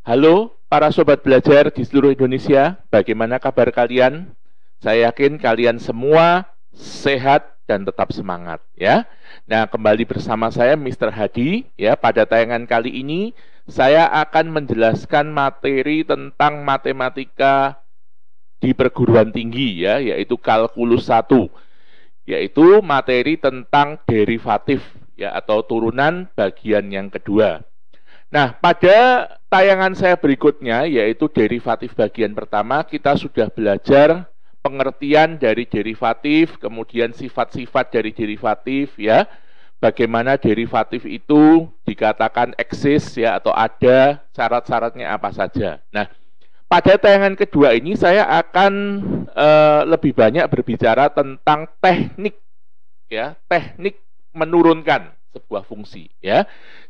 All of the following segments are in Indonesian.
Halo para sobat belajar di seluruh Indonesia, bagaimana kabar kalian? Saya yakin kalian semua sehat dan tetap semangat ya. Nah, kembali bersama saya Mr. Hadi ya. Pada tayangan kali ini saya akan menjelaskan materi tentang matematika di perguruan tinggi ya, yaitu kalkulus 1, yaitu materi tentang derivatif ya atau turunan bagian yang kedua. Nah, pada tayangan saya berikutnya, yaitu derivatif bagian pertama, kita sudah belajar pengertian dari derivatif, kemudian sifat-sifat dari derivatif, ya. Bagaimana derivatif itu dikatakan eksis, ya, atau ada, syarat-syaratnya apa saja. Nah, pada tayangan kedua ini saya akan lebih banyak berbicara tentang teknik, ya, teknik menurunkan sebuah fungsi, ya.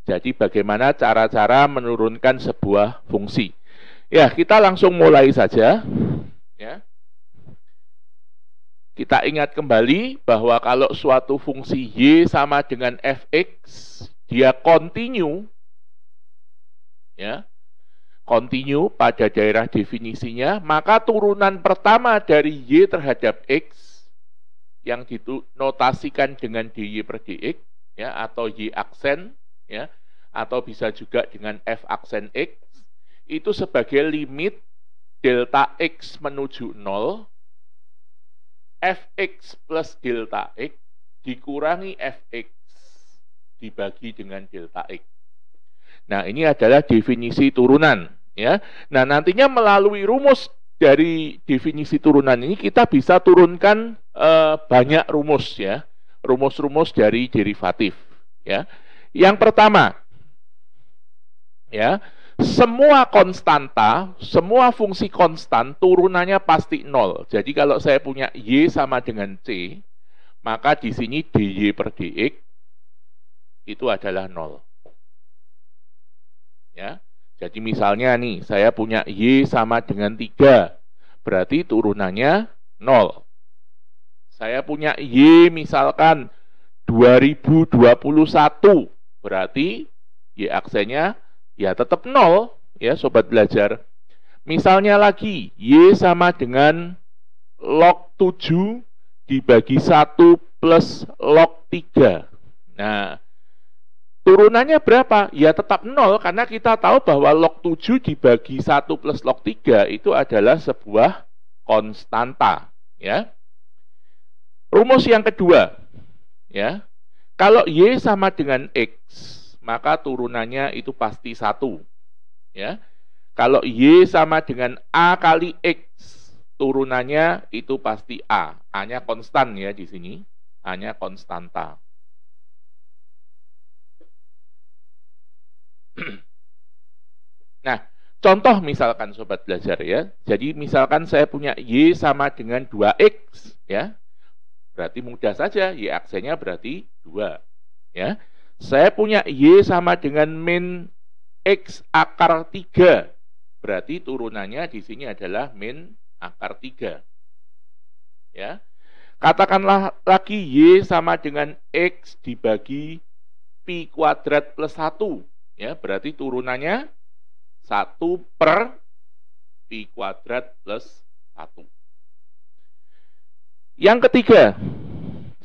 Jadi bagaimana cara-cara menurunkan sebuah fungsi. Ya, kita langsung mulai saja, ya. Kita ingat kembali bahwa kalau suatu fungsi y sama dengan fx, dia kontinu, ya, kontinu pada daerah definisinya, maka turunan pertama dari y terhadap x yang dinotasikan dengan dy per dx, ya, atau y aksen, ya, atau bisa juga dengan f aksen x, itu sebagai limit delta x menuju 0, fx plus delta x dikurangi fx dibagi dengan delta x. Nah, ini adalah definisi turunan, ya. Nah, nantinya melalui rumus dari definisi turunan ini kita bisa turunkan banyak rumus, ya. Rumus-rumus dari derivatif, ya. Yang pertama, ya, semua konstanta, semua fungsi konstan turunannya pasti 0. Jadi kalau saya punya y sama dengan c, maka di sini dy per dx itu adalah 0. Ya. Jadi misalnya nih, saya punya y sama dengan 3, berarti turunannya 0. Saya punya y misalkan 2021, berarti y aksennya ya tetap 0, ya sobat belajar. Misalnya lagi, y sama dengan log 7 dibagi 1 plus log 3. Nah, turunannya berapa? Ya tetap 0, karena kita tahu bahwa log 7 dibagi 1 plus log 3 itu adalah sebuah konstanta, ya. Rumus yang kedua, ya. Kalau y sama dengan x, maka turunannya itu pasti 1, ya. Kalau y sama dengan a kali x, turunannya itu pasti a. A-nya konstan, ya, di sini. A-nya konstanta. Nah, contoh misalkan sobat belajar, ya. Jadi misalkan saya punya y sama dengan 2x, ya. Berarti mudah saja, y aksennya berarti 2, ya. Saya punya y sama dengan min x akar 3, berarti turunannya di sini adalah min akar 3, ya. Katakanlah lagi y sama dengan x dibagi pi kuadrat plus 1, ya, berarti turunannya 1 per pi kuadrat plus 1. Yang ketiga,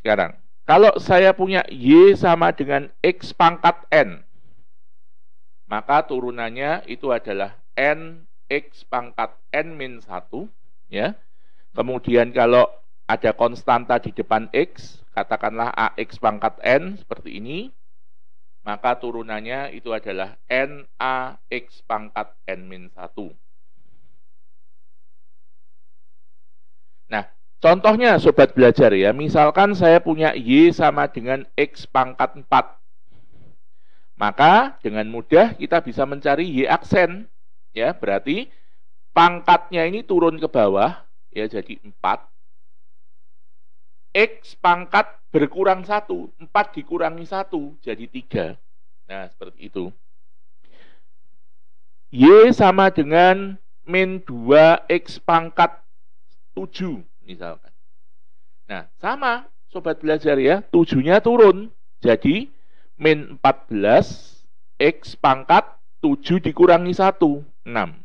sekarang, kalau saya punya y sama dengan x pangkat n, maka turunannya itu adalah n x pangkat n min 1, ya. Kemudian kalau ada konstanta di depan x, katakanlah ax pangkat n seperti ini, maka turunannya itu adalah n ax pangkat n min 1. Nah, contohnya sobat belajar, ya, misalkan saya punya y sama dengan x pangkat 4. Maka dengan mudah kita bisa mencari y aksen, ya, berarti pangkatnya ini turun ke bawah, ya, jadi 4. X pangkat berkurang 1, 4 dikurangi 1 jadi 3. Nah, seperti itu. Y sama dengan min 2x pangkat 7 misalkan. Nah, sama sobat belajar, ya, 7-nya turun. Jadi min 14 x pangkat 7 dikurangi 1 6.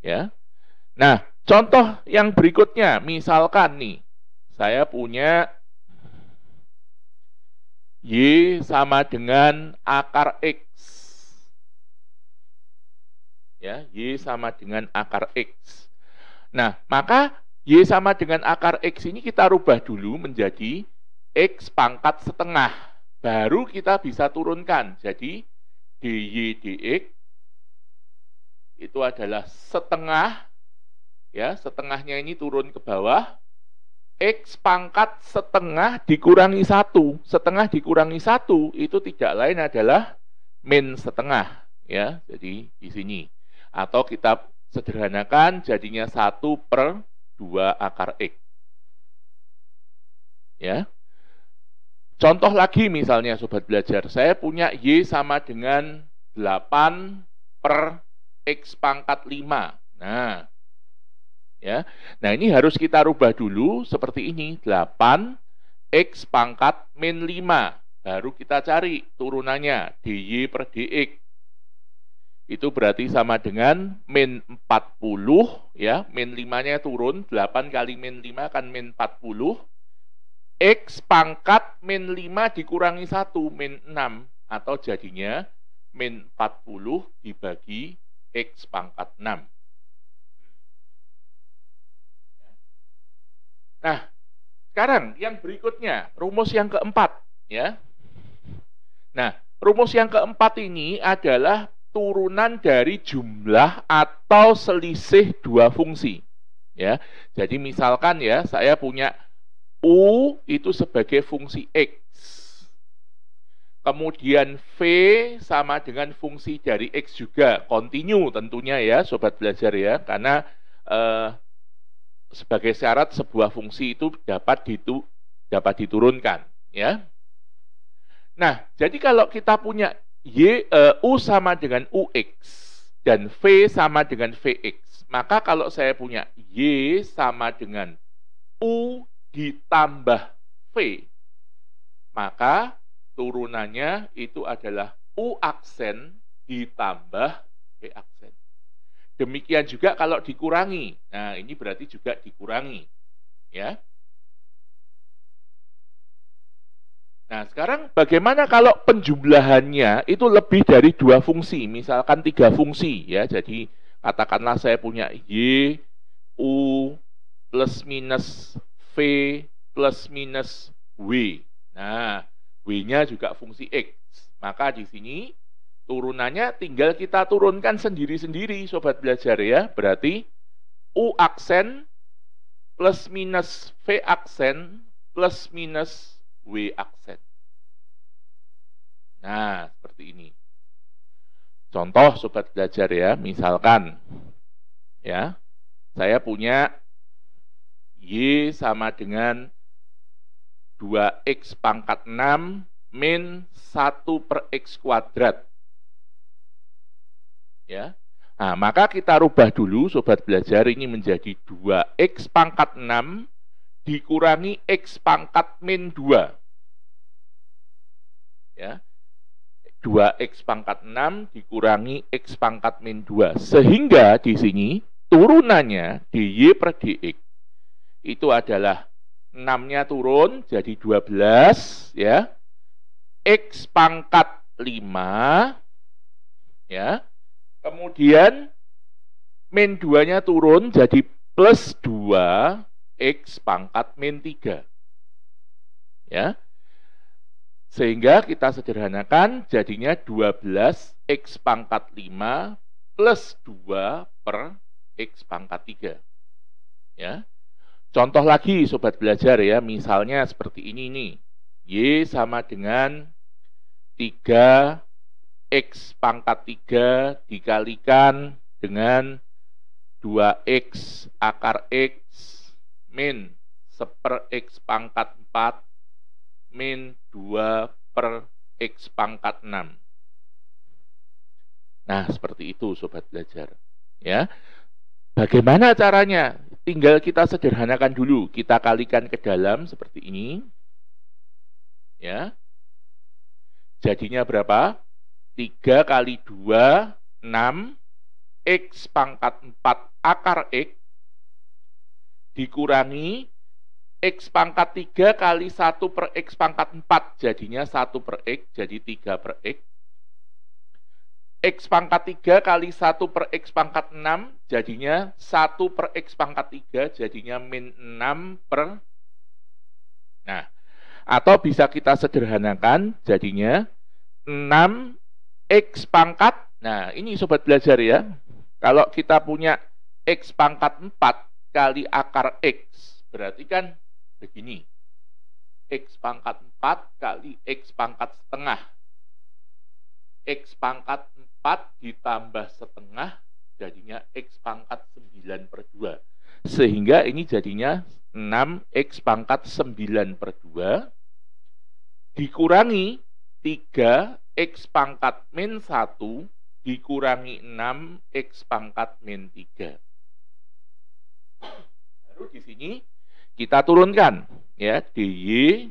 Ya. Nah, contoh yang berikutnya, misalkan nih, saya punya Y sama dengan akar X. Ya, Y sama dengan akar X. Nah, maka Y sama dengan akar X ini kita rubah dulu menjadi X pangkat setengah. Baru kita bisa turunkan. Jadi, dy dx itu adalah setengah, ya, setengahnya ini turun ke bawah, X pangkat setengah dikurangi 1. Setengah dikurangi 1 itu tidak lain adalah min setengah, ya. Jadi di sini. Atau kita sederhanakan jadinya 1/2 akar X. Ya. Contoh lagi misalnya sobat belajar, saya punya Y sama dengan 8/X pangkat 5. Nah, ya. Nah, ini harus kita rubah dulu seperti ini, 8X pangkat min 5. Baru kita cari turunannya, dy per dx. Itu berarti sama dengan min 40, ya. Min 5-nya turun, 8 kali min 5 kan min 40. X pangkat min 5 dikurangi 1, min 6. Atau jadinya min 40 dibagi X pangkat 6. Nah, sekarang yang berikutnya, rumus yang keempat, ya. Nah, rumus yang keempat ini adalah turunan dari jumlah atau selisih dua fungsi, ya. Jadi misalkan ya, saya punya U itu sebagai fungsi X. Kemudian V sama dengan fungsi dari X juga, continue tentunya ya, sobat belajar ya, karena sebagai syarat sebuah fungsi itu dapat diturunkan, ya. Nah, jadi kalau kita punya U sama dengan UX dan V sama dengan VX, maka kalau saya punya Y sama dengan U ditambah V, maka turunannya itu adalah U aksen ditambah V aksen. Demikian juga kalau dikurangi. Nah, ini berarti juga dikurangi. Ya. Nah, sekarang bagaimana kalau penjumlahannya itu lebih dari dua fungsi, misalkan 3 fungsi, ya. Jadi, katakanlah saya punya Y, U, plus minus V, plus minus W. Nah, W-nya juga fungsi X. Maka di sini turunannya tinggal kita turunkan sendiri-sendiri, sobat belajar ya. Berarti U aksen plus minus V aksen plus minus W aksen. Nah, seperti ini. Contoh sobat belajar ya, misalkan ya, saya punya Y sama dengan 2X pangkat 6 min 1/X kuadrat. Ya. Nah, maka kita rubah dulu sobat belajar ini menjadi 2X pangkat 6 dikurangi X pangkat min 2. Ya. 2X pangkat 6 dikurangi X pangkat min 2. Sehingga di sini turunannya dy per dx itu adalah 6-nya turun jadi 12 ya. X pangkat 5 ya. Kemudian min 2-nya turun jadi plus 2 X pangkat min 3. Ya. Sehingga kita sederhanakan jadinya 12 X pangkat 5 plus 2 per X pangkat 3. Ya. Contoh lagi sobat belajar ya, misalnya seperti ini nih. Y sama dengan 3X pangkat 3 dikalikan dengan 2X akar X min 1/X pangkat 4 min 2/X pangkat 6. Nah, seperti itu sobat belajar. Ya. Bagaimana caranya? Tinggal kita sederhanakan dulu. Kita kalikan ke dalam seperti ini. Ya. Jadinya berapa? 3 kali 2, 6. X pangkat 4 akar X dikurangi X pangkat 3 kali 1 per X pangkat 4, jadinya 1 per X, jadi 3 per X. X pangkat 3 kali 1 per X pangkat 6, jadinya 1 per X pangkat 3, jadinya min 6 per. Nah, atau bisa kita sederhanakan, jadinya 6X pangkat. Nah, ini sobat belajar ya. Kalau kita punya X pangkat 4 kali akar X, berarti kan begini. X pangkat 4 kali X pangkat setengah. X pangkat 4 ditambah setengah, jadinya X pangkat 9 per 2. Sehingga ini jadinya 6X pangkat 9 per 2 dikurangi 3X pangkat min 1 dikurangi 6X pangkat min 3. Lalu di sini kita turunkan ya, dy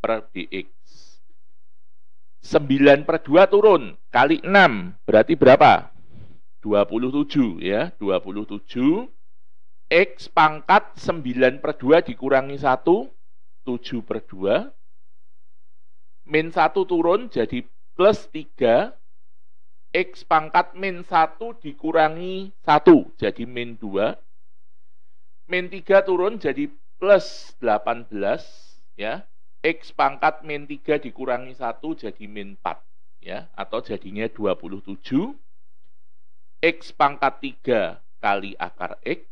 per dx. 9 per 2 turun kali 6 berarti berapa? 27 ya, 27 X pangkat 9 per 2 dikurangi 1, 7 per 2. Min 1 turun jadi plus 3, X pangkat min 1 dikurangi 1, jadi min 2. Min 3 turun jadi plus 18, ya. X pangkat min 3 dikurangi 1 jadi min 4, ya. Atau jadinya 27. X pangkat 3 kali akar X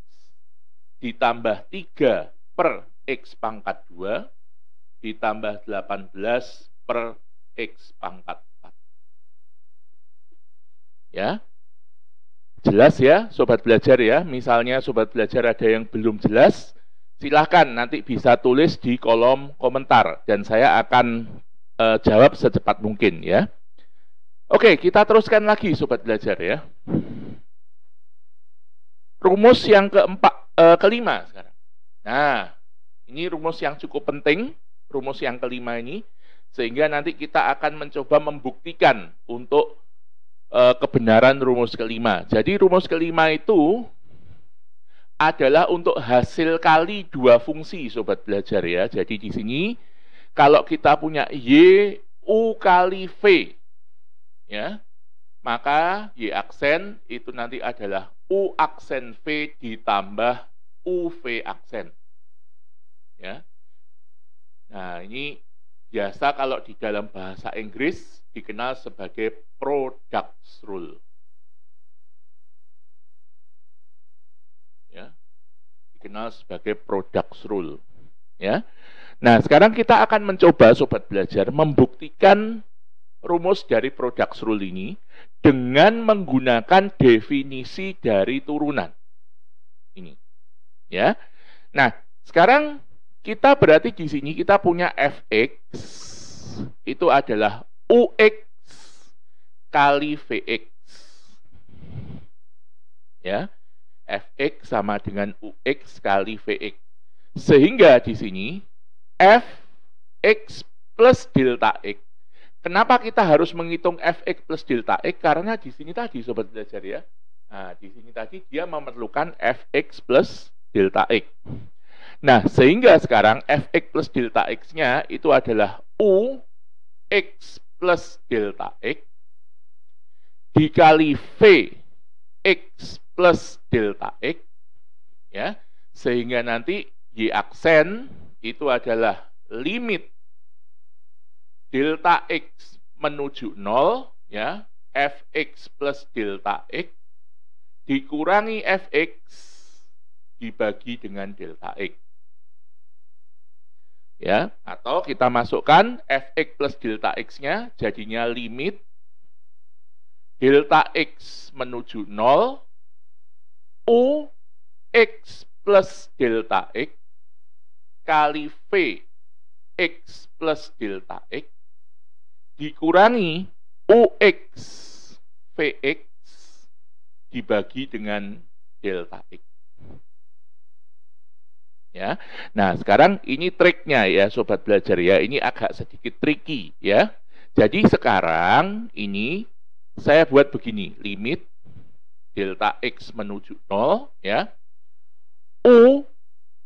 ditambah 3 per X pangkat 2 ditambah 18 per X pangkat 4. Ya, jelas ya sobat belajar ya. Misalnya sobat belajar ada yang belum jelas, silahkan nanti bisa tulis di kolom komentar dan saya akan jawab secepat mungkin ya. Oke, kita teruskan lagi sobat belajar ya. Rumus yang kelima sekarang. Nah, ini rumus yang cukup penting, rumus yang kelima ini, sehingga nanti kita akan mencoba membuktikan untuk kebenaran rumus kelima. Jadi rumus kelima itu adalah untuk hasil kali dua fungsi sobat belajar ya. Jadi di sini kalau kita punya Y U kali V ya, maka Y aksen itu nanti adalah U aksen V ditambah UV aksen. Ya. Nah, ini biasa kalau di dalam bahasa Inggris dikenal sebagai product rule. Ya. Dikenal sebagai product rule. Ya. Nah, sekarang kita akan mencoba sobat belajar membuktikan rumus dari product rule ini dengan menggunakan definisi dari turunan. Ini. Ya. Nah, sekarang kita berarti di sini kita punya fx itu adalah ux kali vx. Ya. Fx sama dengan ux kali vx. Sehingga di sini fx plus delta x. Kenapa kita harus menghitung fx plus delta x? Karena di sini tadi sobat belajar ya. Nah, di sini tadi dia memerlukan fx plus delta x. Nah, sehingga sekarang fx plus delta x-nya itu adalah ux plus delta x dikali vx plus delta x, ya, sehingga nanti y aksen itu adalah limit delta x menuju 0, ya, fx plus delta x dikurangi fx dibagi dengan delta x. Ya, atau kita masukkan fx plus delta x-nya jadinya limit delta x menuju 0 ux plus delta x kali vx plus delta x dikurangi ux vx dibagi dengan delta x. Ya. Nah, sekarang ini triknya ya sobat belajar ya. Ini agak sedikit tricky ya. Jadi sekarang ini saya buat begini, limit delta X menuju 0, ya. U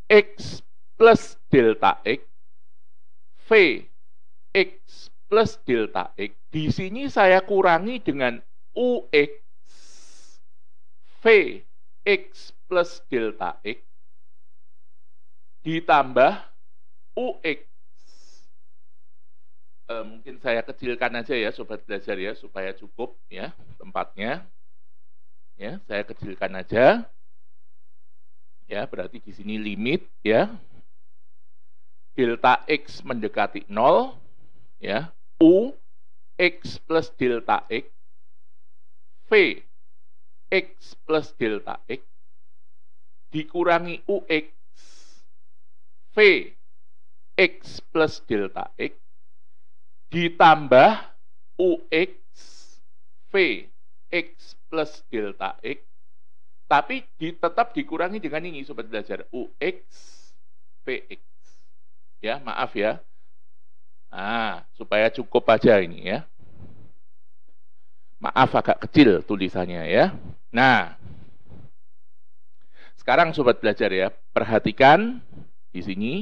X plus delta X, V X plus delta X. Di sini saya kurangi dengan UX, V X plus delta X, ditambah UX. Mungkin saya kecilkan aja ya sobat belajar ya supaya cukup ya tempatnya. Ya, saya kecilkan aja. Ya, berarti di sini limit ya. Delta X mendekati 0 ya. U X plus delta X, V X plus delta X dikurangi UX, V X plus delta X ditambah UX, V X plus delta X, tapi tetap dikurangi dengan ini sobat belajar, UX, VX. Ya, maaf ya. Nah, supaya cukup aja ini ya. Maaf agak kecil tulisannya ya. Nah, sekarang sobat belajar ya, perhatikan di sini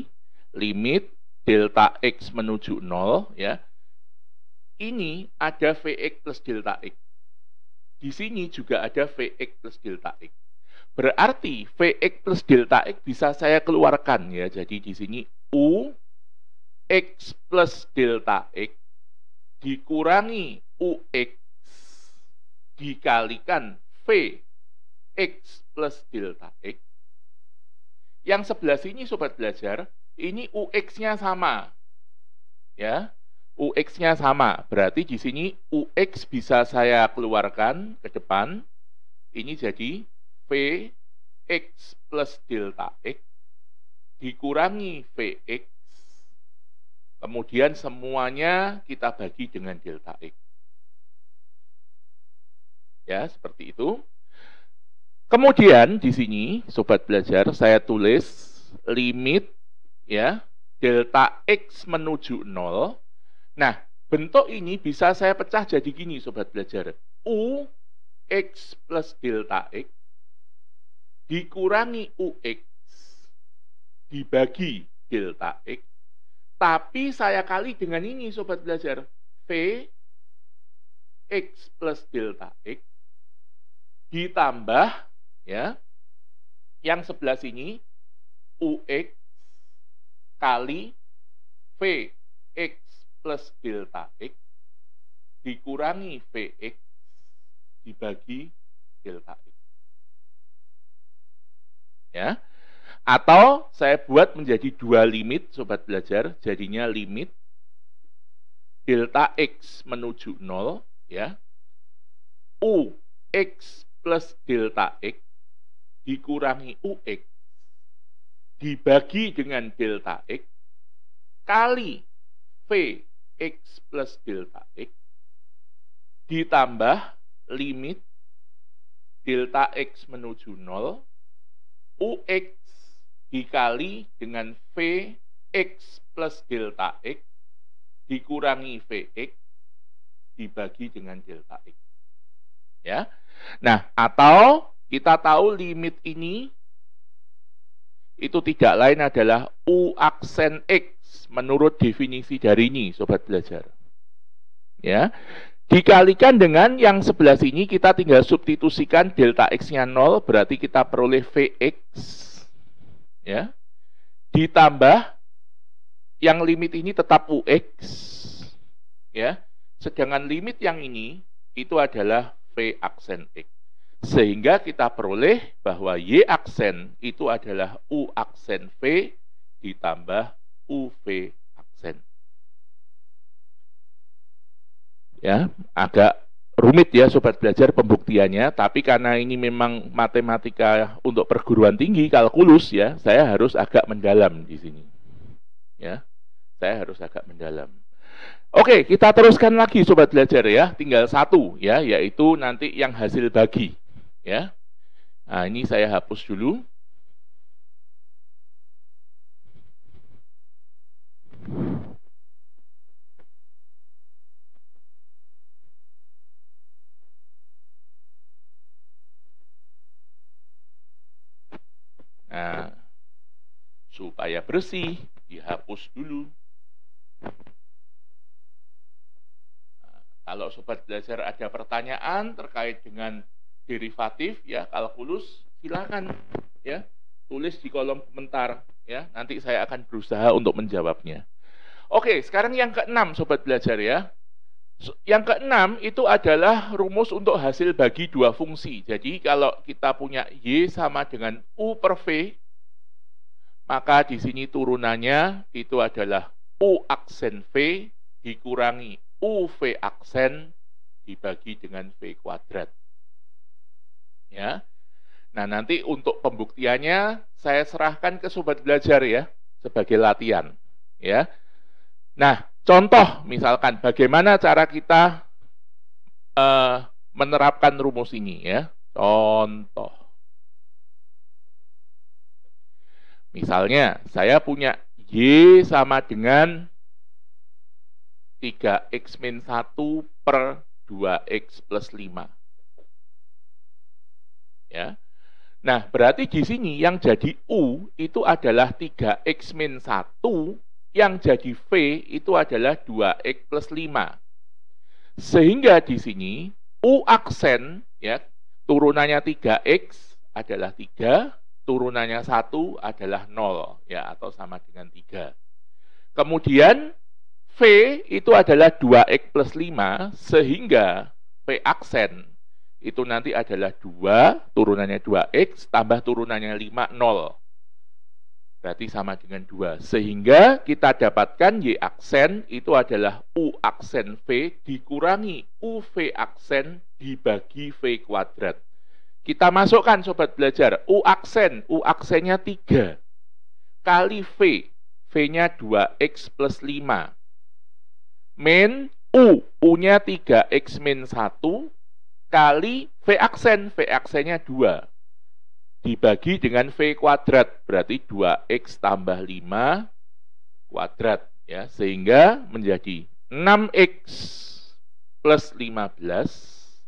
limit delta X menuju 0 ya. Ini ada Vx plus delta X. Di sini juga ada Vx plus delta X. Berarti Vx plus delta X bisa saya keluarkan ya. Jadi di sini U X plus delta X dikurangi UX dikalikan V X plus delta X. Yang sebelah sini sobat belajar, ini UX-nya sama. Ya. UX-nya sama, berarti di sini UX bisa saya keluarkan ke depan. Ini jadi Vx plus delta X dikurangi Vx. Kemudian semuanya kita bagi dengan delta X. Ya, seperti itu. Kemudian di sini sobat belajar saya tulis limit ya delta X menuju 0. Nah, bentuk ini bisa saya pecah jadi gini sobat belajar. U X plus delta X dikurangi UX dibagi delta X. Tapi saya kali dengan ini sobat belajar. V X plus delta X ditambah ya yang sebelah sini UX kali V X plus delta X dikurangi Vx dibagi delta X. Ya. Atau saya buat menjadi dua limit sobat belajar, jadinya limit delta X menuju 0 ya. U X plus delta X dikurangi UX dibagi dengan delta X kali V X plus delta X ditambah limit delta X menuju 0 UX dikali dengan V X plus delta X dikurangi Vx dibagi dengan delta X. Ya. Nah, atau kita tahu limit ini itu tidak lain adalah U aksen X menurut definisi dari ini sobat belajar. Ya. Dikalikan dengan yang sebelah sini kita tinggal substitusikan delta X-nya 0 berarti kita peroleh Vx ya. Ditambah yang limit ini tetap UX ya. Sedangkan limit yang ini itu adalah V aksen X. Sehingga kita peroleh bahwa Y aksen itu adalah U aksen V ditambah UV aksen. Ya, agak rumit ya sobat belajar pembuktiannya, tapi karena ini memang matematika untuk perguruan tinggi, kalkulus ya, saya harus agak mendalam di sini. Ya, saya harus agak mendalam. Oke, kita teruskan lagi sobat belajar ya, tinggal satu ya, yaitu nanti yang hasil bagi. Ya, nah ini saya hapus dulu. Nah, supaya bersih, dihapus dulu. Nah, kalau sobat belajar ada pertanyaan terkait dengan derivatif, ya, kalkulus, silakan, ya, tulis di kolom komentar, ya. Nanti saya akan berusaha untuk menjawabnya. Oke, sekarang yang keenam, sobat belajar, ya. Yang keenam itu adalah rumus untuk hasil bagi dua fungsi. Jadi kalau kita punya Y sama dengan U per V, maka di sini turunannya itu adalah U aksen V dikurangi UV aksen dibagi dengan V kuadrat. Ya. Nah, nanti untuk pembuktiannya saya serahkan ke sobat belajar, ya, sebagai latihan, ya. Nah, contoh misalkan bagaimana cara kita menerapkan rumus ini, ya. Contoh. Misalnya saya punya Y sama dengan 3x min 1 per 2x plus 5. Ya. Nah, berarti di sini yang jadi U itu adalah 3x min 1, yang jadi V itu adalah 2x plus 5. Sehingga di sini U aksen, ya, turunannya 3x adalah 3, turunannya 1 adalah 0, ya, atau sama dengan 3. Kemudian V itu adalah 2x plus 5, sehingga V aksen itu nanti adalah 2, turunannya 2x, tambah turunannya 5, 0. Berarti sama dengan 2. Sehingga kita dapatkan Y aksen itu adalah U aksen V dikurangi UV aksen dibagi V kuadrat. Kita masukkan sobat belajar, U aksennya 3 kali V, V-nya 2x plus 5. Min U-nya 3x min 1 kali V aksennya 2. Dibagi dengan V kuadrat, berarti 2x tambah 5 kuadrat, ya, sehingga menjadi 6x plus 15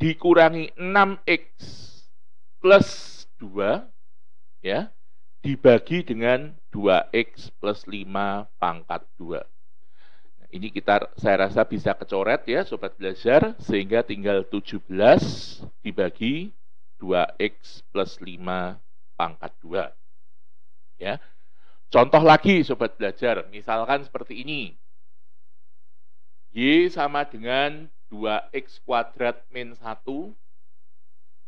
dikurangi 6x plus 2, ya, dibagi dengan 2x plus 5 pangkat 2. Nah, ini saya rasa bisa kecoret, ya, sobat belajar, sehingga tinggal 17 dibagi 2x plus 5 pangkat 2. Ya. Contoh lagi sobat belajar, misalkan seperti ini. Y sama dengan 2x kuadrat min 1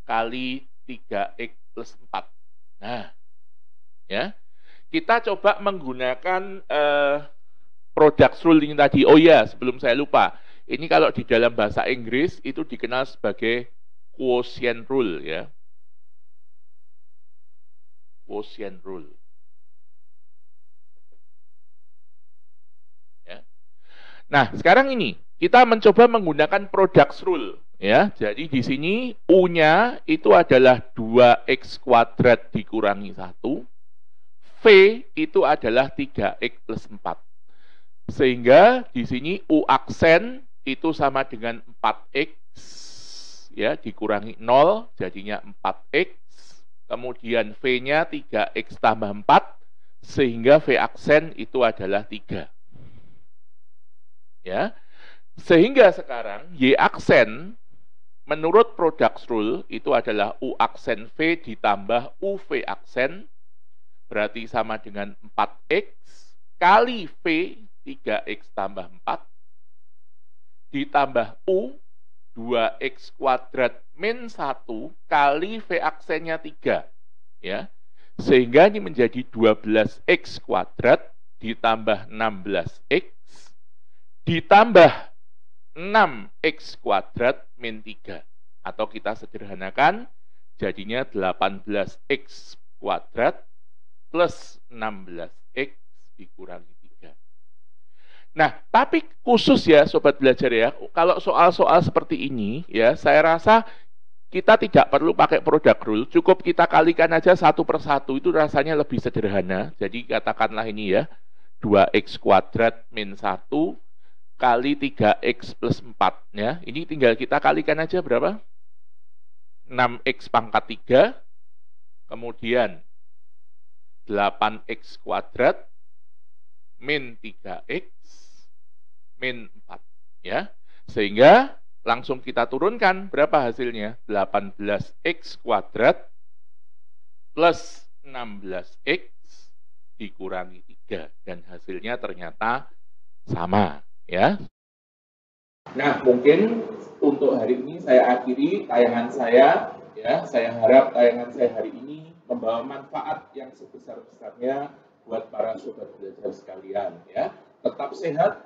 kali 3x plus 4. Nah, ya. Kita coba menggunakan product rule ini tadi. Oh ya, sebelum saya lupa. Ini kalau di dalam bahasa Inggris itu dikenal sebagai quotient rule, ya. Quotient rule. Ya. Nah, sekarang ini kita mencoba menggunakan product rule, ya. Jadi di sini U-nya itu adalah 2x kuadrat dikurangi 1. V itu adalah 3x plus 4. Sehingga di sini U aksen itu sama dengan 4x, ya, dikurangi 0, jadinya 4x, kemudian V-nya 3x tambah 4, sehingga V aksen itu adalah 3. Ya. Sehingga sekarang Y aksen menurut product rule itu adalah U aksen V ditambah UV aksen, berarti sama dengan 4x kali V 3x tambah 4 ditambah U 2x kuadrat min 1 kali V aksennya 3, ya. Sehingga ini menjadi 12x kuadrat ditambah 16x ditambah 6x kuadrat min 3. Atau kita sederhanakan, jadinya 18x kuadrat plus 16x dikurangi 3. Nah, tapi khusus, ya, sobat belajar, ya, kalau soal-soal seperti ini, ya, saya rasa kita tidak perlu pakai product rule, cukup kita kalikan aja satu per satu, itu rasanya lebih sederhana. Jadi katakanlah ini, ya, 2x kuadrat min 1 kali 3x plus 4, ya. Ini tinggal kita kalikan aja berapa? 6x pangkat 3, kemudian 8x kuadrat min 3x min 4. Ya. Sehingga langsung kita turunkan berapa hasilnya? 18x kuadrat plus 16x dikurangi 3. Dan hasilnya ternyata sama. Ya. Nah, mungkin untuk hari ini saya akhiri tayangan saya. Ya, saya harap tayangan saya hari ini membawa manfaat yang sebesar-besarnya buat para sobat belajar sekalian. Ya, tetap sehat,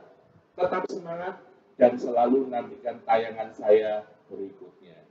tetap semangat, dan selalu nantikan tayangan saya berikutnya.